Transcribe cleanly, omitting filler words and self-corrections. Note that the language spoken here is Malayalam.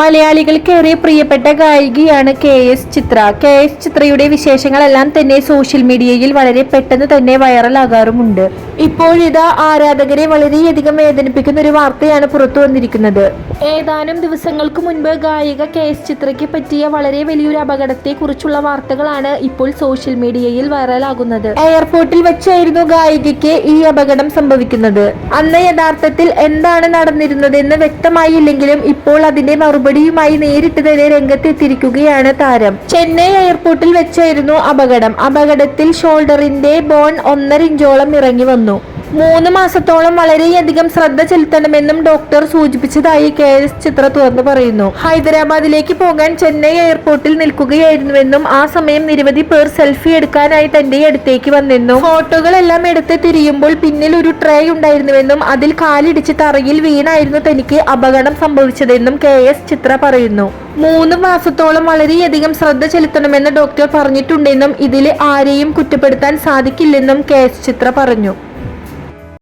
മലയാളികൾക്കേറെ പ്രിയപ്പെട്ട ഗായികയാണ് KS ചിത്ര. KS ചിത്രയുടെ വിശേഷങ്ങളെല്ലാം തന്നെ സോഷ്യൽ മീഡിയയിൽ വളരെ പെട്ടെന്ന് തന്നെ വൈറലാകാറുമുണ്ട്. ഇപ്പോഴിതാ ആരാധകരെ വളരെയധികം വേദനിപ്പിക്കുന്ന ഒരു വാർത്തയാണ് പുറത്തു വന്നിരിക്കുന്നത്. ഏതാനും ദിവസങ്ങൾക്ക് മുൻപ് ഗായിക KS ചിത്രയ്ക്ക് പറ്റിയ വളരെ വലിയൊരു അപകടത്തെ കുറിച്ചുള്ള വാർത്തകളാണ് ഇപ്പോൾ സോഷ്യൽ മീഡിയയിൽ വൈറലാകുന്നത്. എയർപോർട്ടിൽ വെച്ചായിരുന്നു ഗായികയ്ക്ക് ഈ അപകടം സംഭവിക്കുന്നത്. അന്ന് യഥാർത്ഥത്തിൽ എന്താണ് നടന്നിരുന്നതെന്ന് വ്യക്തമായില്ലെങ്കിലും ഇപ്പോൾ അതിന്റെ മറുപടിയുമായി നേരിട്ട് തന്നെ രംഗത്തെത്തിയിരിക്കുകയാണ് താരം. ചെന്നൈ എയർപോർട്ടിൽ വെച്ചായിരുന്നു അപകടത്തിൽ ഷോൾഡറിന്റെ ബോൺ 1.5 ഇഞ്ചോളം ഇറങ്ങി വന്നു. 3 മാസത്തോളം വളരെയധികം ശ്രദ്ധ ചെലുത്തണമെന്നും ഡോക്ടർ സൂചിപ്പിച്ചതായി KS ചിത്ര തുറന്നു പറയുന്നു. ഹൈദരാബാദിലേക്ക് പോകാൻ ചെന്നൈ എയർപോർട്ടിൽ നിൽക്കുകയായിരുന്നുവെന്നും ആ സമയം നിരവധി പേർ സെൽഫി എടുക്കാനായി തന്റെ അടുത്തേക്ക് വന്നെന്നും ഫോട്ടോകളെല്ലാം എടുത്ത് തിരിയുമ്പോൾ പിന്നിൽ ഒരു ട്രേ ഉണ്ടായിരുന്നുവെന്നും അതിൽ കാലിടിച്ച് തറയിൽ വീണായിരുന്നു തനിക്ക് അപകടം സംഭവിച്ചതെന്നും KS ചിത്ര പറയുന്നു. 3 മാസത്തോളം വളരെയധികം ശ്രദ്ധ ചെലുത്തണമെന്ന് ഡോക്ടർ പറഞ്ഞിട്ടുണ്ടെന്നും ഇതിൽ ആരെയും കുറ്റപ്പെടുത്താൻ സാധിക്കില്ലെന്നും KS ചിത്ര പറഞ്ഞു.